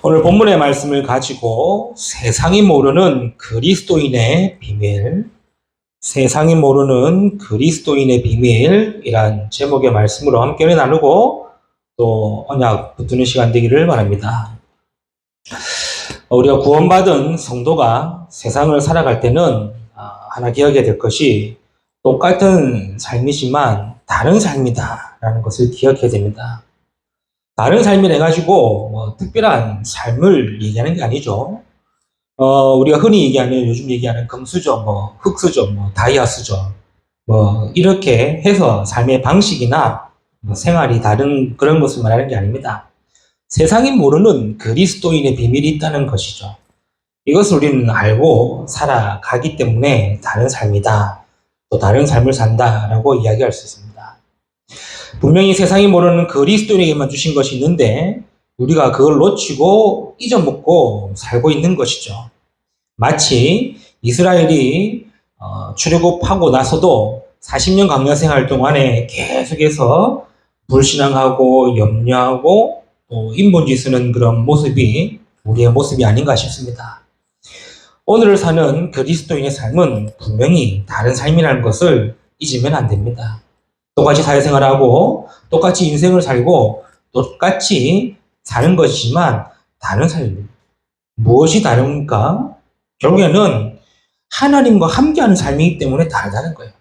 오늘 본문의 말씀을 가지고 세상이 모르는 그리스도인의 비밀, 세상이 모르는 그리스도인의 비밀이란 제목의 말씀으로 함께 나누고 또 언약 붙드는 시간 되기를 바랍니다. 우리가 구원받은 성도가 세상을 살아갈 때는 하나 기억해야 될 것이 똑같은 삶이지만 다른 삶이다라는 것을 기억해야 됩니다. 다른 삶을 해가지고 특별한 삶을 얘기하는 게 아니죠. 우리가 흔히 얘기하는 요즘 얘기하는 금수저, 흙수저, 다이아수저, 이렇게 해서 삶의 방식이나 생활이 다른 그런 것을 말하는 게 아닙니다. 세상이 모르는 그리스도인의 비밀이 있다는 것이죠. 이것을 우리는 알고 살아가기 때문에 다른 삶이다, 또 다른 삶을 산다라고 이야기할 수 있습니다. 분명히 세상이 모르는 그리스도인에게만 주신 것이 있는데 우리가 그걸 놓치고 잊어먹고 살고 있는 것이죠. 마치 이스라엘이 출애굽하고 나서도 40년 광야 생활 동안에 계속해서 불신앙하고 염려하고 또 인본주의 쓰는 그런 모습이 우리의 모습이 아닌가 싶습니다. 오늘을 사는 그리스도인의 삶은 분명히 다른 삶이라는 것을 잊으면 안 됩니다. 똑같이 사회생활하고 똑같이 인생을 살고 똑같이 사는 것이지만 다른 삶입니다. 무엇이 다릅니까? 결국에는 하나님과 함께하는 삶이기 때문에 다르다는 거예요.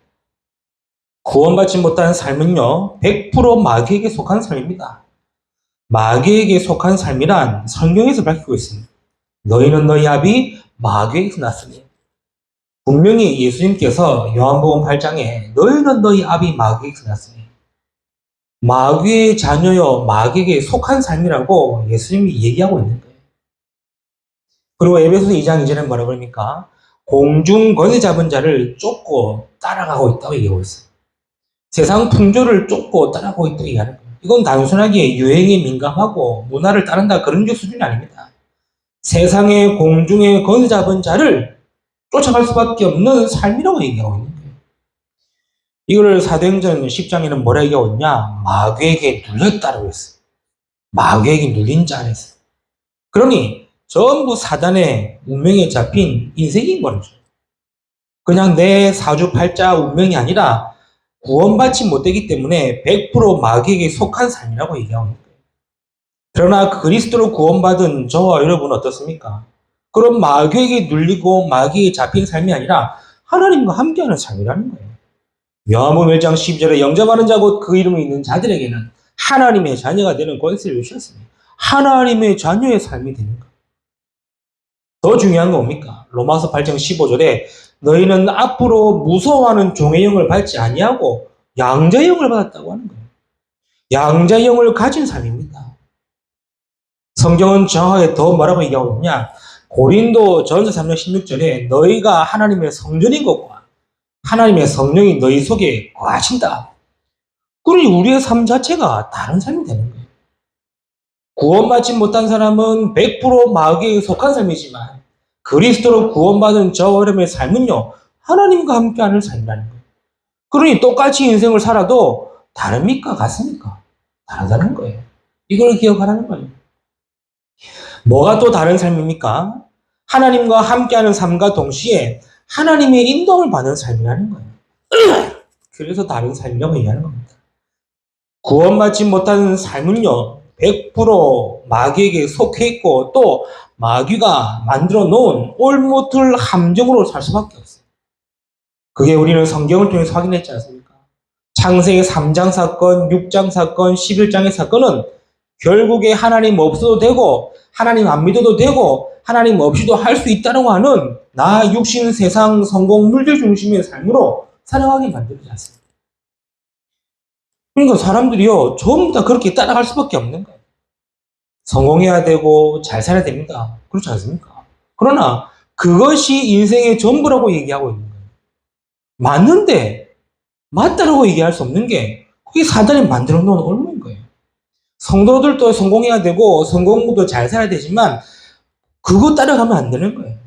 구원받지 못하는 삶은요, 100% 마귀에게 속한 삶입니다. 마귀에게 속한 삶이란 성경에서 밝히고 있습니다. 너희는 너희 아비 마귀에게서 났으니. 분명히 예수님께서 요한복음 8장에 너희는 너희 아비 마귀에게서 났으니 마귀의 자녀여 마귀에게 속한 삶이라고 예수님이 얘기하고 있는 거예요. 그리고 에베소서 2장 2절에 뭐라고 그럽니까? 공중 거지 잡은 자를 쫓고 따라가고 있다고 얘기하고 있어요. 세상 풍조를 쫓고 따라가고 있다고 얘기하는 거예요. 이건 단순하게 유행에 민감하고 문화를 따른다 그런 수준이 아닙니다. 세상의 공중에 거지 잡은 자를 쫓아갈 수밖에 없는 삶이라고 얘기하고 있는 거예요. 이걸 사도행전 10장에는 뭐라 얘기하고 있냐? 마귀에게 눌렸다고 했어요. 마귀에게 눌린 자 안에서. 그러니 전부 사단의 운명에 잡힌 인생인 거죠. 그냥 내 사주팔자 운명이 아니라 구원받지 못되기 때문에 100% 마귀에게 속한 삶이라고 얘기하고 있는 거예요. 그러나 그리스도로 구원받은 저와 여러분은 어떻습니까? 그럼 마귀에게 눌리고 마귀에게 잡힌 삶이 아니라 하나님과 함께하는 삶이라는 거예요. 요한복음 1장 12절에 영접하는 자 곧 그 이름이 있는 자들에게는 하나님의 자녀가 되는 권세를 주셨습니다. 하나님의 자녀의 삶이 되는 거예요. 더 중요한 건 뭡니까? 로마서 8장 15절에 너희는 앞으로 무서워하는 종의 영을 받지 아니하고 양자의 영을 받았다고 하는 거예요. 양자의 영을 가진 삶입니다. 성경은 정확하게 더 뭐라고 얘기하고 있냐? 고린도 전서 3장 16절에 너희가 하나님의 성전인 것과 하나님의 성령이 너희 속에 거하신다. 그러니 우리의 삶 자체가 다른 삶이 되는 거예요. 구원받지 못한 사람은 100% 마귀에 속한 삶이지만 그리스도로 구원받은 저와 여러분의 삶은요, 하나님과 함께하는 삶이라는 거예요. 그러니 똑같이 인생을 살아도 다릅니까? 같습니까? 다르다는 거예요. 이걸 기억하라는 거예요. 뭐가 또 다른 삶입니까? 하나님과 함께하는 삶과 동시에 하나님의 인도를 받는 삶이라는 거예요. 그래서 다른 삶이라고 얘기하는 겁니다. 구원받지 못하는 삶은요, 100% 마귀에게 속해 있고 또 마귀가 만들어 놓은 올무틀 함정으로 살 수밖에 없어요. 그게 우리는 성경을 통해서 확인했지 않습니까? 창세기 3장 사건, 6장 사건, 11장의 사건은 결국에 하나님 없어도 되고 하나님 안 믿어도 되고 하나님 없이도 할 수 있다고 하는 나 육신 세상 성공 물질 중심의 삶으로 살아가게 만들지 않습니다. 그러니까 사람들이요 전부 다 그렇게 따라갈 수밖에 없는 거예요. 성공해야 되고 잘 살아야 됩니다. 그렇지 않습니까? 그러나 그것이 인생의 전부라고 얘기하고 있는 거예요. 맞는데 맞다라고 얘기할 수 없는 게 그게 사단이 만들어 놓은 올무인 거예요. 성도들도 성공해야 되고 성공도 잘 살아야 되지만 그거 따라가면 안 되는 거예요.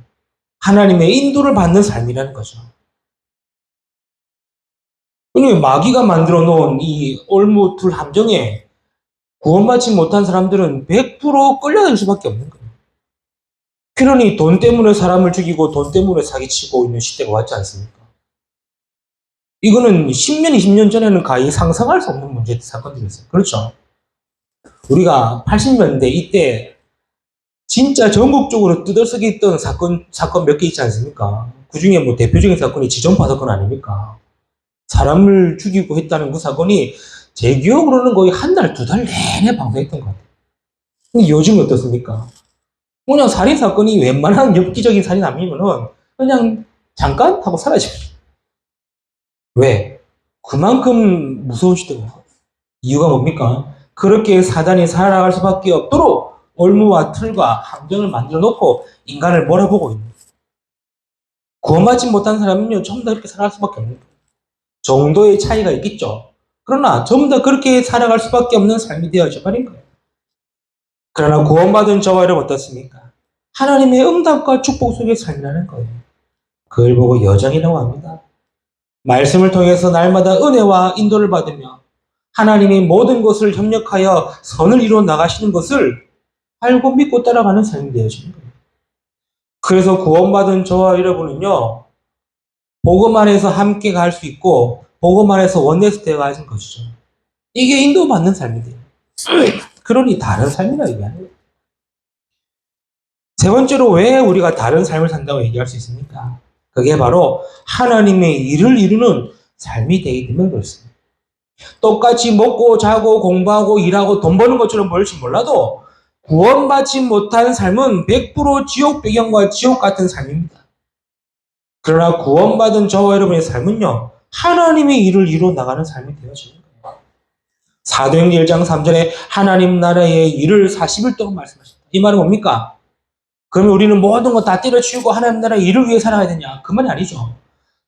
하나님의 인도를 받는 삶이라는 거죠. 그러니 마귀가 만들어 놓은 이 올무틀 함정에 구원받지 못한 사람들은 100% 끌려다닐 수밖에 없는 거예요. 그러니 돈 때문에 사람을 죽이고 돈 때문에 사기치고 있는 시대가 왔지 않습니까? 이거는 10년, 20년 전에는 거의 상상할 수 없는 문제 사건들이었어요. 그렇죠? 우리가 80년대 이때 진짜 전국적으로 뜯어쓰기 있던 사건 몇 개 있지 않습니까? 그 중에 뭐 대표적인 사건이 지점파 사건 아닙니까? 사람을 죽이고 했다는 그 사건이 제 기억으로는 거의 한 달, 두 달 내내 방송했던 것 같아요. 근데 요즘 어떻습니까? 그냥 살인 사건이 웬만한 엽기적인 살인 아니면은 그냥 잠깐 하고 사라집니다. 왜? 그만큼 무서운 시대가. 이유가 뭡니까? 그렇게 사단이 살아갈 수밖에 없도록 올무와 틀과 함정을 만들어 놓고 인간을 몰아보고 있는 거예요. 구원받지 못한 사람은요, 전부 다 그렇게 살아갈 수밖에 없는 거예요. 정도의 차이가 있겠죠. 그러나 전부 다 그렇게 살아갈 수밖에 없는 삶이 되어져 버린 거예요. 그러나 구원받은 저와 여러분 어떻습니까? 하나님의 응답과 축복 속에 살라는 거예요. 그걸 보고 여정이라고 합니다. 말씀을 통해서 날마다 은혜와 인도를 받으며 하나님이 모든 것을 협력하여 선을 이루어 나가시는 것을 알고 믿고 따라가는 삶이 되어지는 거예요. 그래서 구원받은 저와 여러분은요, 복음 안에서 함께 갈 수 있고 복음 안에서 원내스 되어야 하는 것이죠. 이게 인도받는 삶이 돼요. 그러니 다른 삶이라 얘기하는 거예요. 세 번째로 왜 우리가 다른 삶을 산다고 얘기할 수 있습니까? 그게 바로 하나님의 일을 이루는 삶이 되기 때문에 그렇습니다. 똑같이 먹고 자고 공부하고 일하고 돈 버는 것처럼 보일지 몰라도 구원받지 못한 삶은 100% 지옥 배경과 지옥 같은 삶입니다. 그러나 구원받은 저와 여러분의 삶은요, 하나님의 일을 이루어 나가는 삶이 되어지는 거예요. 사도행전 1장 3절에 하나님 나라의 일을 40일 동안 말씀하셨다. 이 말은 뭡니까? 그러면 우리는 모든 거 다 때려치우고 하나님 나라의 일을 위해 살아가야 되냐? 그 말이 아니죠.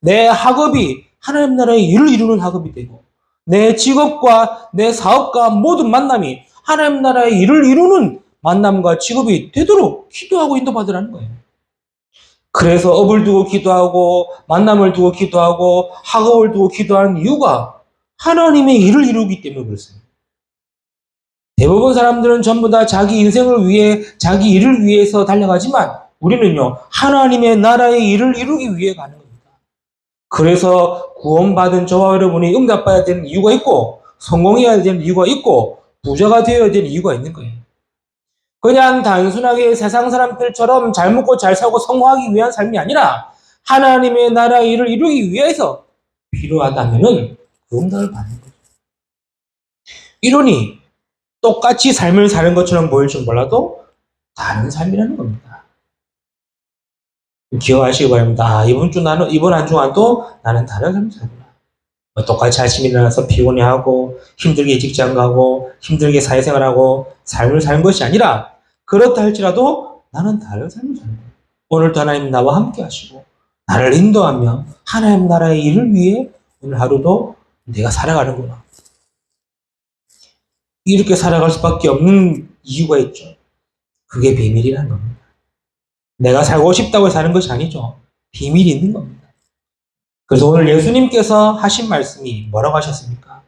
내 학업이 하나님 나라의 일을 이루는 학업이 되고 내 직업과 내 사업과 모든 만남이 하나님 나라의 일을 이루는 만남과 직업이 되도록 기도하고 인도받으라는 거예요. 그래서 업을 두고 기도하고 만남을 두고 기도하고 학업을 두고 기도하는 이유가 하나님의 일을 이루기 때문에 그렇습니다. 대부분 사람들은 전부 다 자기 인생을 위해 자기 일을 위해서 달려가지만 우리는요 하나님의 나라의 일을 이루기 위해 가는 겁니다. 그래서 구원받은 저와 여러분이 응답받아야 되는 이유가 있고 성공해야 되는 이유가 있고 부자가 되어야 되는 이유가 있는 거예요. 그냥 단순하게 세상 사람들처럼 잘 먹고 잘 살고 성공하기 위한 삶이 아니라 하나님의 나라의 일을 이루기 위해서 필요하다면은 그 응답을 받는 거죠. 이러니 똑같이 삶을 사는 것처럼 보일 줄 몰라도 다른 삶이라는 겁니다. 기억하시기 바랍니다. 이번 한 주간도 나는 다른 삶을 살구나. 똑같이 아침에 일어나서 피곤해하고 힘들게 직장 가고 힘들게 사회생활하고 삶을 사는 것이 아니라 그렇다 할지라도 나는 다른 삶을 사는 거예요. 오늘도 하나님 나와 함께 하시고 나를 인도하며 하나님 나라의 일을 위해 오늘 하루도 내가 살아가는구나. 이렇게 살아갈 수밖에 없는 이유가 있죠. 그게 비밀이라는 겁니다. 내가 살고 싶다고 사는 것이 아니죠. 비밀이 있는 겁니다. 그래서 오늘 예수님께서 하신 말씀이 뭐라고 하셨습니까?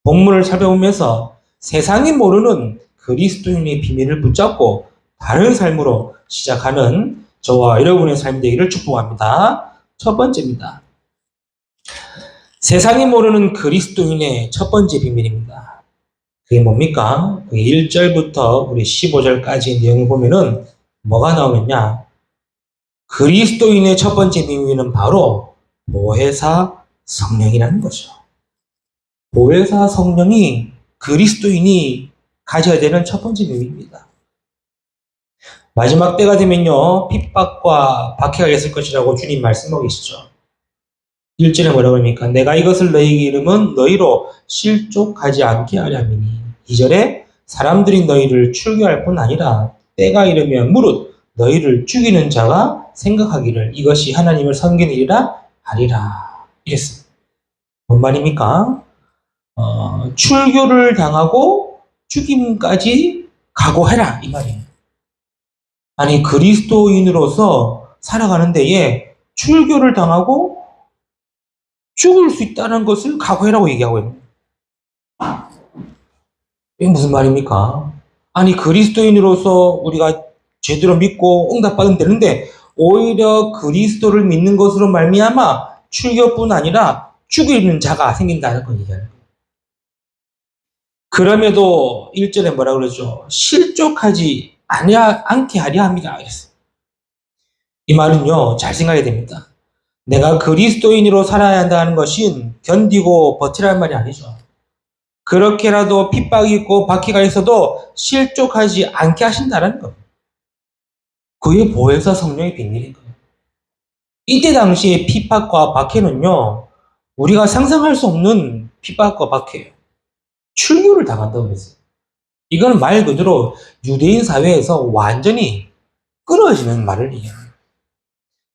본문을 살펴보면서 세상이 모르는 그리스도인의 비밀을 붙잡고 다른 삶으로 시작하는 저와 여러분의 삶 되기를 축복합니다. 첫 번째입니다. 세상이 모르는 그리스도인의 첫 번째 비밀입니다. 그게 뭡니까? 1절부터 우리 15절까지 내용을 보면은 뭐가 나오느냐? 그리스도인의 첫 번째 비밀은 바로 보혜사 성령이라는 거죠. 보혜사 성령이 그리스도인이 가져야 되는 첫 번째 비밀입니다. 마지막 때가 되면요, 핍박과 박해가 있을 것이라고 주님 말씀하고 계시죠. 1절에 뭐라고 합니까? 내가 이것을 너희에게 이름은 너희로 실족하지 않게 하려 함이니. 2절에 사람들이 너희를 출교할 뿐 아니라 때가 이르면 무릇 너희를 죽이는 자가 생각하기를 이것이 하나님을 섬기는 일이라 하리라. 이랬습니다. 뭔 말입니까? 출교를 당하고 죽임까지 각오해라 이 말이에요. 아니 그리스도인으로서 살아가는 데에 출교를 당하고 죽을 수 있다는 것을 각오해라고 얘기하고 있는 거예요. 이게 무슨 말입니까? 아니 그리스도인으로서 우리가 제대로 믿고 응답받으면 되는데 오히려 그리스도를 믿는 것으로 말미암아 출교뿐 아니라 죽이는 자가 생긴다는 걸 얘기하는 거예요. 그럼에도 1절에 뭐라 그러죠? 실족하지 않게 하려 합니다. 이 말은요, 잘 생각해야 됩니다. 내가 그리스도인으로 살아야 한다는 것은 견디고 버티라는 말이 아니죠. 그렇게라도 핍박이 있고 박해가 있어도 실족하지 않게 하신다는 거예요. 그게 보혜사 성령의 비밀인 거예요. 이때 당시의 핍박과 박해는요, 우리가 상상할 수 없는 핍박과 박해예요. 출교를 당한다고 그랬어요. 이건 말 그대로 유대인 사회에서 완전히 끊어지는 말을 얘기합니다.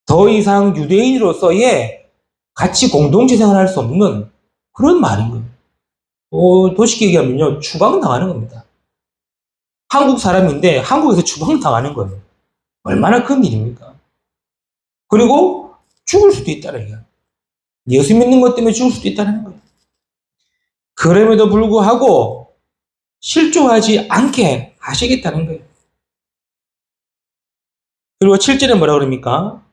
더 이상 유대인으로서의 같이 공동체 생활할 수 없는 그런 말인 거예요. 도쉽게 얘기하면요, 추방당하는 겁니다. 한국 사람인데 한국에서 추방당하는 거예요. 얼마나 큰 일입니까? 그리고 죽을 수도 있다는 얘기야. 예수 믿는 것 때문에 죽을 수도 있다는 거예요. 그럼에도 불구하고 실족하지 않게 하시겠다는 거예요. 그리고 7절에 뭐라 그럽니까?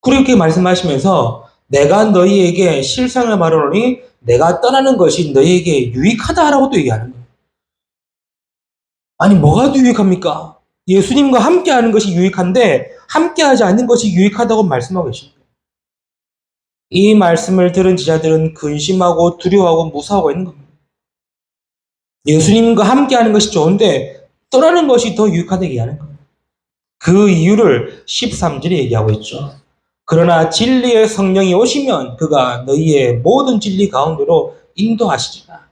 그렇게 말씀하시면서 내가 너희에게 실상을 말하노니 내가 떠나는 것이 너희에게 유익하다라고 또 얘기하는 거예요. 아니 뭐가 유익합니까? 예수님과 함께하는 것이 유익한데 함께하지 않는 것이 유익하다고 말씀하고 계십니다. 이 말씀을 들은 지자들은 근심하고 두려워하고 무서워하고 있는 겁니다. 예수님과 함께하는 것이 좋은데 떠나는 것이 더 유익하다고 얘기하는 거예요. 그 이유를 13절에 얘기하고 있죠. 그러나 진리의 성령이 오시면 그가 너희의 모든 진리 가운데로 인도하시리라.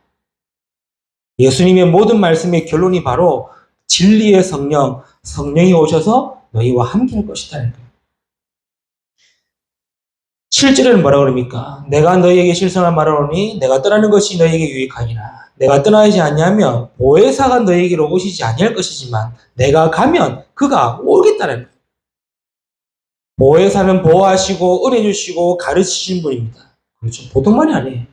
예수님의 모든 말씀의 결론이 바로 진리의 성령이 오셔서 너희와 함께할 것이라는 거예요. 7절에는 뭐라 그럽니까? 내가 너희에게 실상을 말하노니 내가 떠나는 것이 너희에게 유익하니라. 내가 떠나지 아니하면 보혜사가 너희에게로 오시지 아니할 것이지만 내가 가면 그가 오겠다는 거예요. 보혜사는 보호하시고 은혜주시고 가르치신 분입니다. 그렇죠. 보통 말이 아니에요.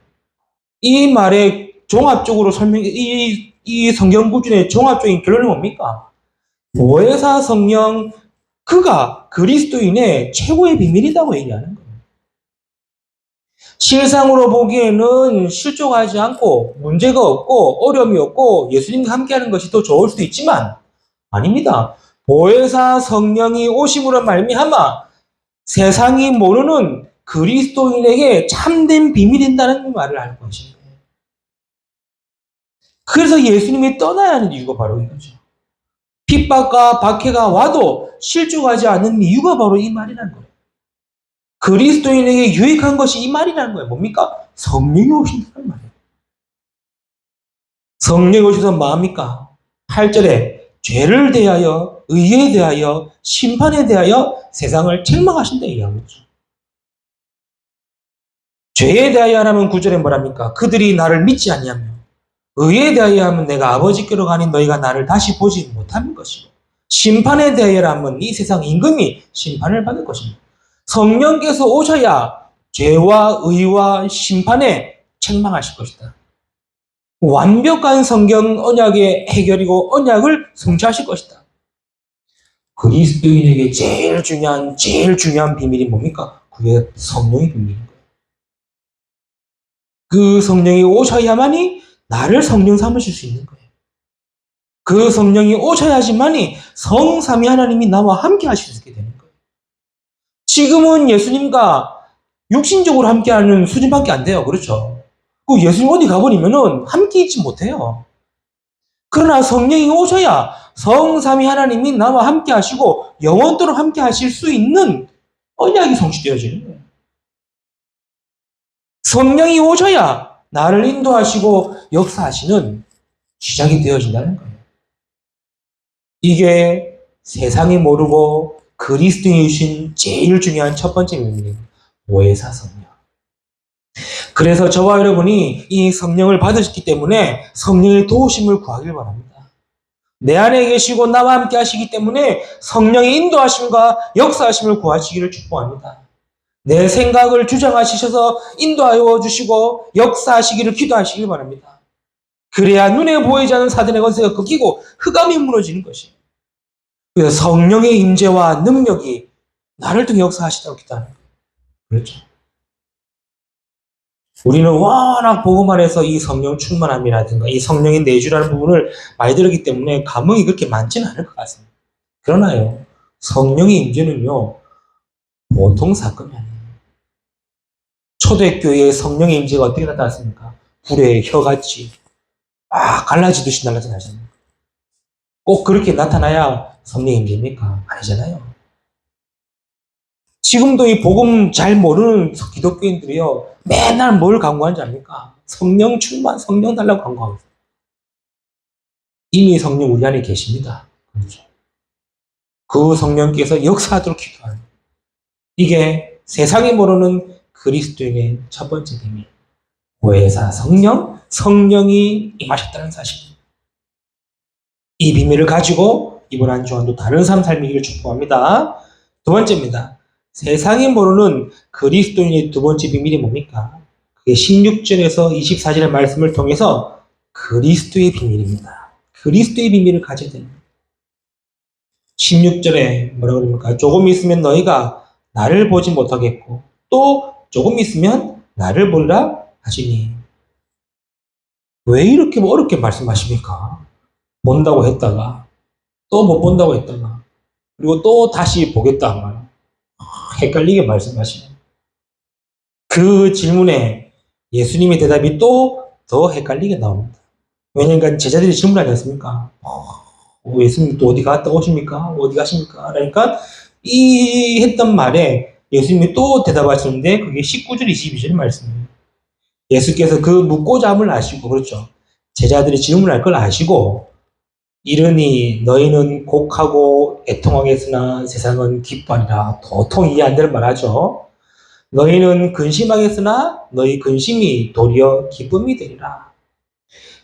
이 말의 종합적으로 이 성경 구준의 종합적인 결론이 뭡니까? 보혜사 성령 그가 그리스도인의 최고의 비밀이라고 얘기하는 거예요. 실상으로 보기에는 실족하지 않고 문제가 없고 어려움이 없고 예수님과 함께하는 것이 더 좋을 수도 있지만 아닙니다. 보혜사 성령이 오심으로 말미암아 세상이 모르는 그리스도인에게 참된 비밀인다는 말을 알고 계신 거예요. 그래서 예수님이 떠나야 하는 이유가 바로 이거죠. 핍박과 박해가 와도 실족하지 않는 이유가 바로 이 말이라는 거예요. 그리스도인에게 유익한 것이 이 말이라는 거예요. 뭡니까? 성령이 오신다는 말이에요. 성령이 오셔서 뭐합니까? 8절에 죄를 대하여, 의에 대하여, 심판에 대하여 세상을 책망하신다 얘기하고 있죠. 죄에 대하여 하면 9절에 뭐랍니까? 그들이 나를 믿지 아니하며 의에 대하여 하면 내가 아버지께로 가니 너희가 나를 다시 보지 못하는 것이고 심판에 대하여 하면 이 세상 임금이 심판을 받을 것입니다. 성령께서 오셔야 죄와 의와 심판에 책망하실 것이다. 완벽한 성경 언약의 해결이고 언약을 성취하실 것이다. 그리스도인에게 제일 중요한 비밀이 뭡니까? 그게 성령의 비밀인 거예요. 그 성령이 오셔야만이 나를 성령 삼으실 수 있는 거예요. 그 성령이 오셔야지만이 성삼위 하나님이 나와 함께 하실 수 있게 되는 거예요. 지금은 예수님과 육신적으로 함께하는 수준밖에 안 돼요. 그렇죠? 그 예수님 어디 가버리면은 함께 있지 못해요. 그러나 성령이 오셔야 성삼위 하나님이 나와 함께 하시고 영원토록 함께 하실 수 있는 언약이 성취되어지는 거예요. 성령이 오셔야 나를 인도하시고 역사하시는 시작이 되어진다는 거예요. 이게 세상이 모르고 그리스도인이 주신 제일 중요한 첫 번째 비밀입니다. 보혜사 성령. 그래서 저와 여러분이 이 성령을 받으셨기 때문에 성령의 도우심을 구하길 바랍니다. 내 안에 계시고 나와 함께 하시기 때문에 성령의 인도하심과 역사하심을 구하시기를 축복합니다. 내 생각을 주장하시셔서 인도하여 주시고 역사하시기를 기도하시길 바랍니다. 그래야 눈에 보이지 않는 사단의 권세가 꺾이고 흑암이 무너지는 것이에요. 그래서 성령의 임재와 능력이 나를 통해 역사하시다고 기도하는 거예요. 그렇죠. 우리는 워낙 복음 안에서 이 성령 충만함이라든가 이 성령의 내주라는 부분을 많이 들었기 때문에 감흥이 그렇게 많지는 않을 것 같습니다. 그러나요, 성령의 임재는요, 보통 사건이 아니에요. 초대교회의 성령의 임재가 어떻게 나타났습니까? 불의 혀같이 갈라지듯이 나타나잖아요. 꼭 그렇게 나타나야 성령의 임재입니까? 아니잖아요. 지금도 이 복음 잘 모르는 기독교인들이요, 맨날 뭘 강구하는지 압니까? 성령 충만, 성령 달라고 강구하고 있어요. 이미 성령 우리 안에 계십니다. 그렇죠. 그 성령께서 역사하도록 기도하는, 이게 세상이 모르는 그리스도인의 첫 번째 비밀. 보혜사 성령, 성령이 임하셨다는 사실. 이 비밀을 가지고 이번 한 주간도 다른 삶 살기를 축복합니다. 두 번째입니다. 세상이 모르는 그리스도인의 두 번째 비밀이 뭡니까? 그게 16절에서 24절의 말씀을 통해서 그리스도의 비밀입니다. 그리스도의 비밀을 가져야 됩니다. 16절에 뭐라고 그럽니까? 조금 있으면 너희가 나를 보지 못하겠고 또 조금 있으면 나를 보리라 하시니. 왜 이렇게 어렵게 말씀하십니까? 본다고 했다가 또 못 본다고 했다가 그리고 또 다시 보겠다. 헷갈리게 말씀하시는 그 질문에 예수님의 대답이 또 더 헷갈리게 나옵니다. 왜냐하면 제자들이 질문하지 않습니까? 예수님 또 어디 갔다 오십니까? 어디 가십니까? 그러니까 이 했던 말에 예수님이 또 대답하시는데 그게 19절 22절 말씀이에요. 예수께서 그 묻고자 함을 아시고, 그렇죠, 제자들이 질문할 걸 아시고 이르니 너희는 곡하고 애통하겠으나 세상은 기뻐하리라. 도통 이해 안 되는 말 하죠. 너희는 근심하겠으나 너희 근심이 도리어 기쁨이 되리라.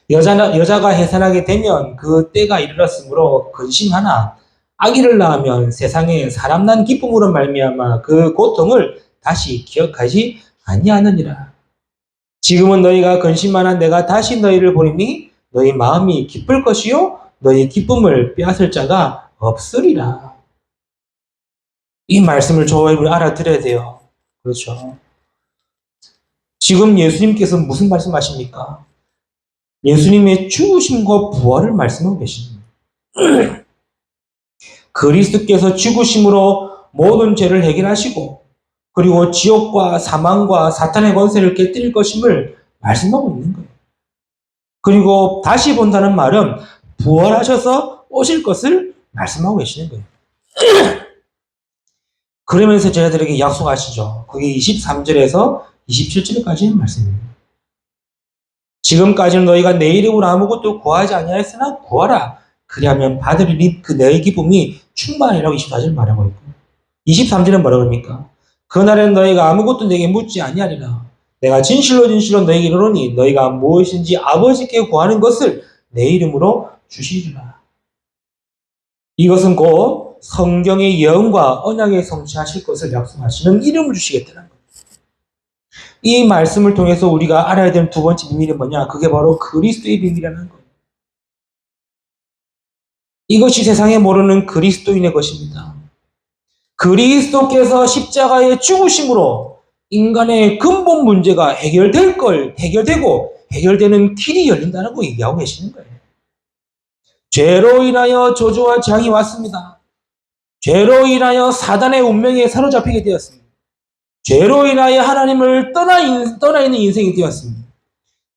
여자가 해산하게 되면 그 때가 이르렀으므로 근심하나 아기를 낳으면 세상에 사람 난 기쁨으로 말미암아 그 고통을 다시 기억하지 아니하느니라. 지금은 너희가 근심하나 내가 다시 너희를 보리니 너희 마음이 기쁠 것이요 너희 기쁨을 빼앗을 자가 없으리라. 이 말씀을 저희를 알아들어야 돼요. 그렇죠. 지금 예수님께서 무슨 말씀하십니까? 예수님의 죽으심과 부활을 말씀하고 계십니다. 그리스도께서 죽으심으로 모든 죄를 해결하시고 그리고 지옥과 사망과 사탄의 권세를 깨뜨릴 것임을 말씀하고 있는 거예요. 그리고 다시 본다는 말은 부활하셔서 오실 것을 말씀하고 계시는 거예요. 그러면서 제자들에게 약속하시죠. 그게 23절에서 27절까지의 말씀입니다. 지금까지는 너희가 내 이름으로 아무것도 구하지 아니하였으나 구하라. 그리하면 받으리니 그 내 기쁨이 충만이라고 24절 말하고 있고 23절은 뭐라고 합니까? 그날엔 너희가 아무것도 내게 묻지 아니하리라. 내가 진실로 진실로 너희에게 이르노니 너희가 무엇인지 아버지께 구하는 것을 내 이름으로 주시리라. 이것은 곧 성경의 예언과 언약에 성취하실 것을 약속하시는 이름을 주시겠다는 거예요. 이 말씀을 통해서 우리가 알아야 되는 두 번째 비밀이 뭐냐? 그게 바로 그리스도의 비밀이라는 거예요. 이것이 세상에 모르는 그리스도인의 것입니다. 그리스도께서 십자가에 죽으심으로 인간의 근본 문제가 해결되고 해결되는 길이 열린다는 거 얘기하고 계시는 거예요. 죄로 인하여 저주와 재앙이 왔습니다. 죄로 인하여 사단의 운명에 사로잡히게 되었습니다. 죄로 인하여 하나님을 떠나 있는 인생이 되었습니다.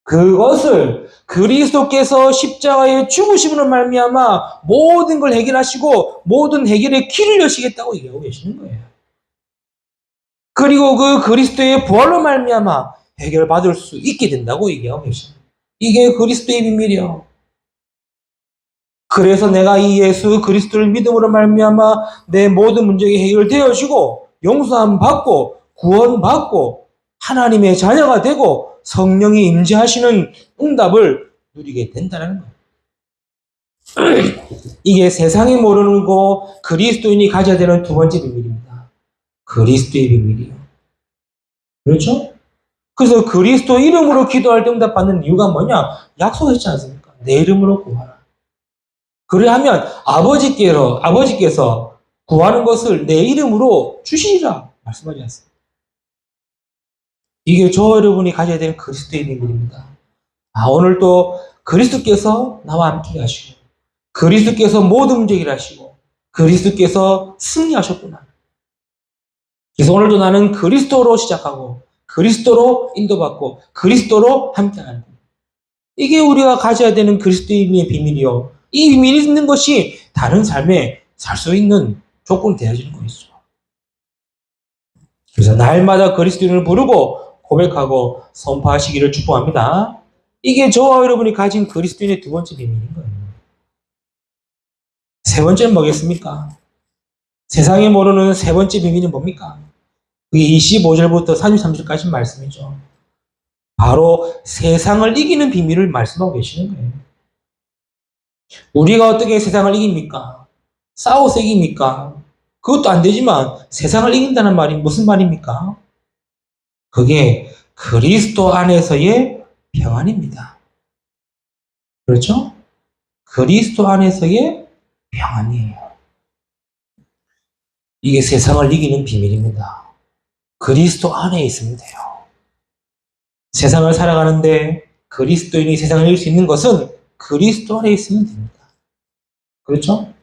그것을 그리스도께서 십자가에 죽으심으로 말미암아 모든 걸 해결하시고 모든 해결의 길을 여시겠다고 얘기하고 계시는 거예요. 그리고 그 그리스도의 부활로 말미암아 해결받을 수 있게 된다고 얘기하고 계십니다. 이게 그리스도의 비밀이요. 그래서 내가 이 예수 그리스도를 믿음으로 말미암아 내 모든 문제가 해결되어지고 용서함 받고 구원받고 하나님의 자녀가 되고 성령이 임재하시는 응답을 누리게 된다는 거예요. 이게 세상이 모르는 거 그리스도인이 가져야 되는 두 번째 비밀입니다. 그리스도의 비밀이요. 그렇죠? 그래서 그리스도 이름으로 기도할 때 응답받는 이유가 뭐냐? 약속했지 않습니까? 내 이름으로 구하라. 그래야하면 아버지께서 구하는 것을 내 이름으로 주시리라 말씀하지 않습니까? 이게 저와 여러분이 가져야 되는 그리스도의 비밀입니다. 오늘 또 그리스도께서 나와 함께 하시고 그리스도께서 모든 문제 일하시고 그리스도께서 승리하셨구나. 그래서 오늘도 나는 그리스도로 시작하고 그리스도로 인도받고 그리스도로 함께하는 것. 이게 우리가 가져야 되는 그리스도인의 비밀이요. 이 비밀이 있는 것이 다른 삶에 살 수 있는 조건이 되어지는 것이죠. 그래서 날마다 그리스도인을 부르고 고백하고 선포하시기를 축복합니다. 이게 저와 여러분이 가진 그리스도인의 두 번째 비밀인 거예요. 세 번째는 뭐겠습니까? 세상이 모르는 세 번째 비밀은 뭡니까? 그게 25절부터 33절까지 말씀이죠. 바로 세상을 이기는 비밀을 말씀하고 계시는 거예요. 우리가 어떻게 세상을 이깁니까? 싸워서 이깁니까? 그것도 안 되지만 세상을 이긴다는 말이 무슨 말입니까? 그게 그리스도 안에서의 평안입니다. 그렇죠? 그리스도 안에서의 평안이에요. 이게 세상을 이기는 비밀입니다. 그리스도 안에 있으면 돼요. 세상을 살아가는데 그리스도인이 세상을 이길 수 있는 것은 그리스도 안에 있으면 됩니다. 그렇죠?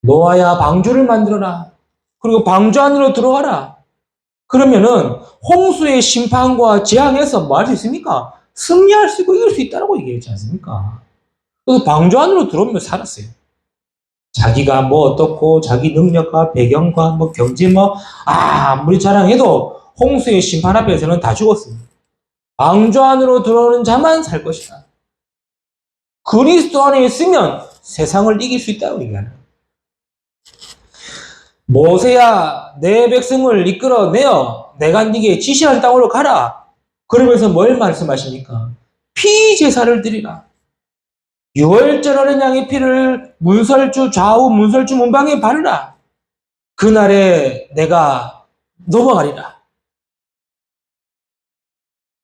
노아야 방주를 만들어라. 그리고 방주 안으로 들어가라. 그러면은 홍수의 심판과 재앙에서 뭐 할 수 있습니까? 승리할 수 있고 이길 수 있다고 얘기했지 않습니까? 그래서 방주 안으로 들어오면 살았어요. 자기가 뭐 어떻고 자기 능력과 배경과 뭐 경제 아무리 자랑해도 홍수의 심판 앞에서는 다 죽었습니다. 방주 안으로 들어오는 자만 살 것이다. 그리스도 안에 있으면 세상을 이길 수 있다고 얘기하는. 모세야 내 백성을 이끌어내어 내가 네게 지시한 땅으로 가라. 그러면서 뭘 말씀하십니까? 피제사를 드리라. 유월절 어린 양의 피를 문설주 좌우 문설주 문방에 바르라. 그날에 내가 넘어가리라.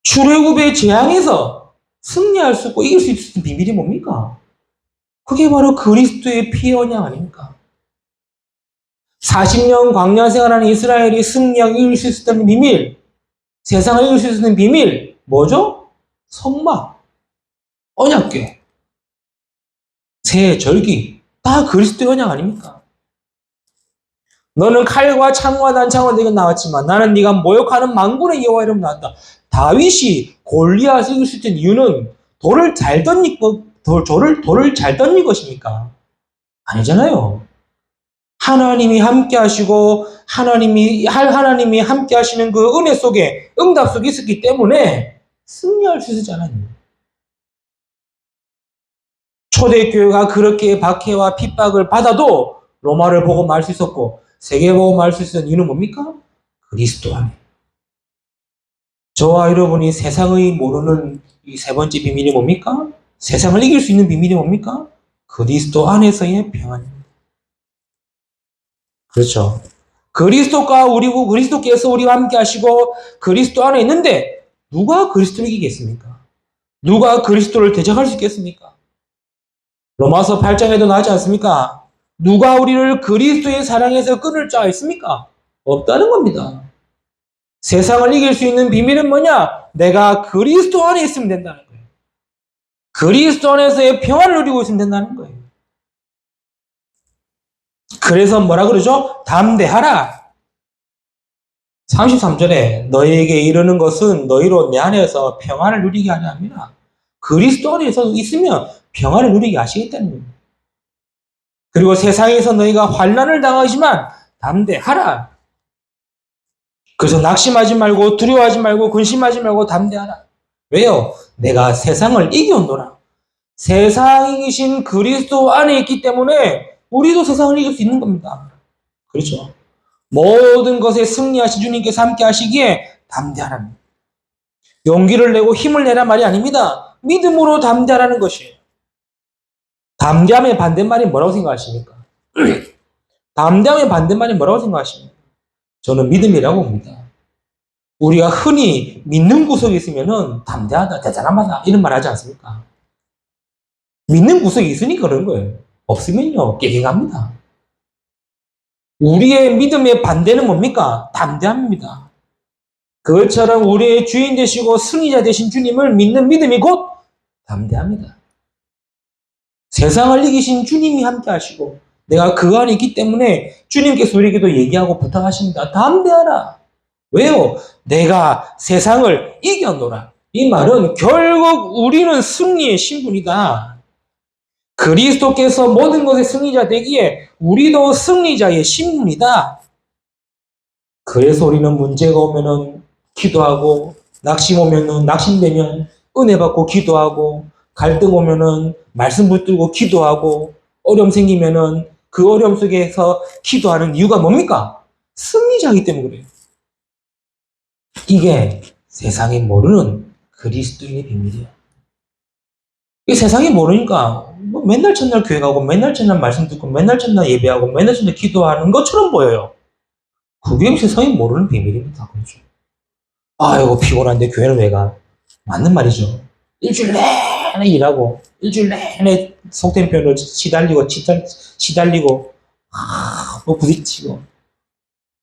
출애굽의 재앙에서 승리할 수 있고 이길 수 있는 비밀이 뭡니까? 그게 바로 그리스도의 피의 언약 아닙니까? 40년 광야 생활하는 이스라엘이 승리하고 이길 수 있었다는 비밀, 세상을 이길 수 있었던 비밀, 뭐죠? 성막, 언약궤, 새, 절기, 다 그리스도의 언약 아닙니까? 너는 칼과 창과 난창으로 내게 나왔지만 나는 네가 모욕하는 만군의 여호와 이름 나왔다. 다윗이 골리앗을 이길 수 있던 이유는 돌을 잘 던진 것입니까? 아니잖아요. 하나님이 함께 하시고 하나님이 함께 하시는 그 은혜 속에 응답 속에 있었기 때문에 승리할 수 있었잖아요. 초대교회가 그렇게 박해와 핍박을 받아도 로마를 보고 말 수 있었고 세계 보고 말 수 있었던 이유는 뭡니까? 그리스도 안에. 저와 여러분이 세상의 모르는 이 세 번째 비밀이 뭡니까? 세상을 이길 수 있는 비밀이 뭡니까? 그리스도 안에서의 평안입니다. 그렇죠. 그리스도께서 우리와 함께 하시고 그리스도 안에 있는데 누가 그리스도를 이기겠습니까? 누가 그리스도를 대적할 수 있겠습니까? 로마서 8장에도 나오지 않습니까? 누가 우리를 그리스도의 사랑에서 끊을 자가 있습니까? 없다는 겁니다. 세상을 이길 수 있는 비밀은 뭐냐? 내가 그리스도 안에 있으면 된다는 거예요. 그리스도 안에서의 평안을 누리고 있으면 된다는 거예요. 그래서 뭐라 그러죠? 담대하라. 33절에 너희에게 이르는 것은 너희로 내 안에서 평안을 누리게 하려 합니다. 그리스도 안에서 있으면 평안을 누리게 하시겠다는 거예요. 그리고 세상에서 너희가 환난을 당하지만 담대하라. 그래서 낙심하지 말고 두려워하지 말고 근심하지 말고 담대하라. 왜요? 내가 세상을 이겨온노라. 세상이 이기신 그리스도 안에 있기 때문에 우리도 세상을 이길 수 있는 겁니다. 그렇죠? 모든 것에 승리하신 주님께서 함께 하시기에 담대하라는 용기를 내고 힘을 내란 말이 아닙니다. 믿음으로 담대하라는 것이에요. 담대함의 반대말이 뭐라고 생각하십니까? 담대함의 반대말이 뭐라고 생각하십니까? 저는 믿음이라고 봅니다. 우리가 흔히 믿는 구석에 있으면 담대하다, 대단하다 이런 말 하지 않습니까? 믿는 구석이 있으니까 그런 거예요. 없으면요, 깨갱합니다. 우리의 믿음의 반대는 뭡니까? 담대함입니다. 그것처럼 우리의 주인 되시고 승리자 되신 주님을 믿는 믿음이 곧 담대합니다. 세상을 이기신 주님이 함께 하시고 내가 그 안에 있기 때문에 주님께서 우리에게도 얘기하고 부탁하십니다. 담대하라. 왜요? 내가 세상을 이겨노라. 이 말은 결국 우리는 승리의 신분이다. 그리스도께서 모든 것의 승리자 되기에 우리도 승리자의 신분이다. 그래서 우리는 문제가 오면은 기도하고, 낙심 오면은 낙심되면 은혜 받고 기도하고, 갈등 오면은 말씀 붙들고 기도하고, 어려움 생기면은 그 어려움 속에서 기도하는 이유가 뭡니까? 승리자이기 때문에 그래요. 이게 세상이 모르는 그리스도인의 비밀이에요. 이 세상이 모르니까 뭐 맨날 첫날 교회 가고 맨날 첫날 말씀 듣고 맨날 첫날 예배하고 맨날 첫날 기도하는 것처럼 보여요. 그게 세상이 모르는 비밀입니다. 그렇죠? 아이고 피곤한데 교회는 왜 가? 맞는 말이죠. 일주일 내내 일하고 일주일 내내 속된 표현으로 시달리고 뭐 부딪히고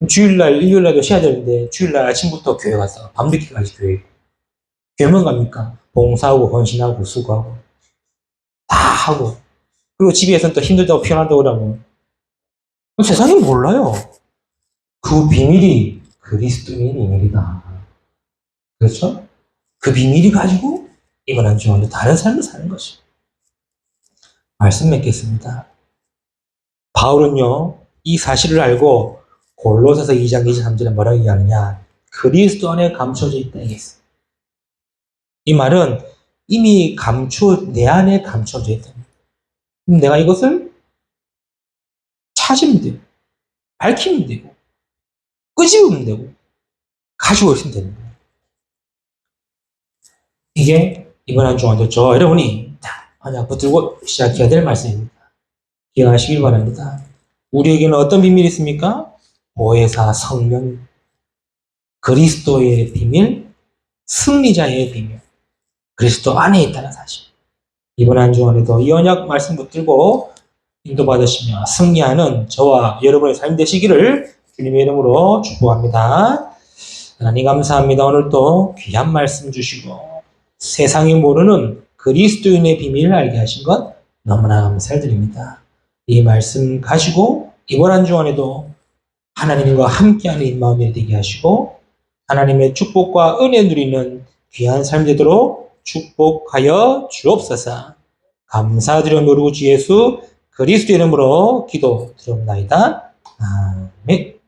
주일날 일요일날도 쉬어야 되는데 주일날 아침부터 교회 가서 밤늦게까지 교회만 갑니까? 봉사하고 헌신하고 수고하고 다 하고 그리고 집에서는 또 힘들다고 피곤하다고 그러고 세상이 몰라요. 그 비밀이 그리스도인의 비밀이다. 그렇죠? 그 비밀이 가지고 이번 한 주간도 다른 삶을 사는 것이죠. 말씀 맺겠습니다. 바울은요, 이 사실을 알고 골로새서 2장 23절에 뭐라고 얘기하느냐? 그리스도 안에 감춰져 있다 얘기했어요. 이 말은 이미 내 안에 감춰져 있다. 그럼 내가 이것을 찾으면 돼요. 밝히면 되고, 끄집으면 되고, 가지고 있으면 되는 거예요. 이게 이번 한 주간도 저 여러분이 언약 붙들고 시작해야 될 말씀입니다. 기억하시길 바랍니다. 우리에게는 어떤 비밀이 있습니까? 보혜사 성령, 그리스도의 비밀, 승리자의 비밀, 그리스도 안에 있다는 사실. 이번 한 주간에도 이 언약 말씀 붙들고 인도받으시며 승리하는 저와 여러분의 삶 되시기를 주님의 이름으로 축복합니다. 하나님 감사합니다. 오늘도 귀한 말씀 주시고 세상이 모르는 그리스도인의 비밀을 알게 하신 것 너무나 감사드립니다. 이 말씀 가지고 이번 한 주간에도 하나님과 함께하는 이 마음이 되게 하시고 하나님의 축복과 은혜 누리는 귀한 삶 되도록 축복하여 주옵소서. 감사드리며 우리 주 예수 그리스도 이름으로 기도 드립나이다. 아멘.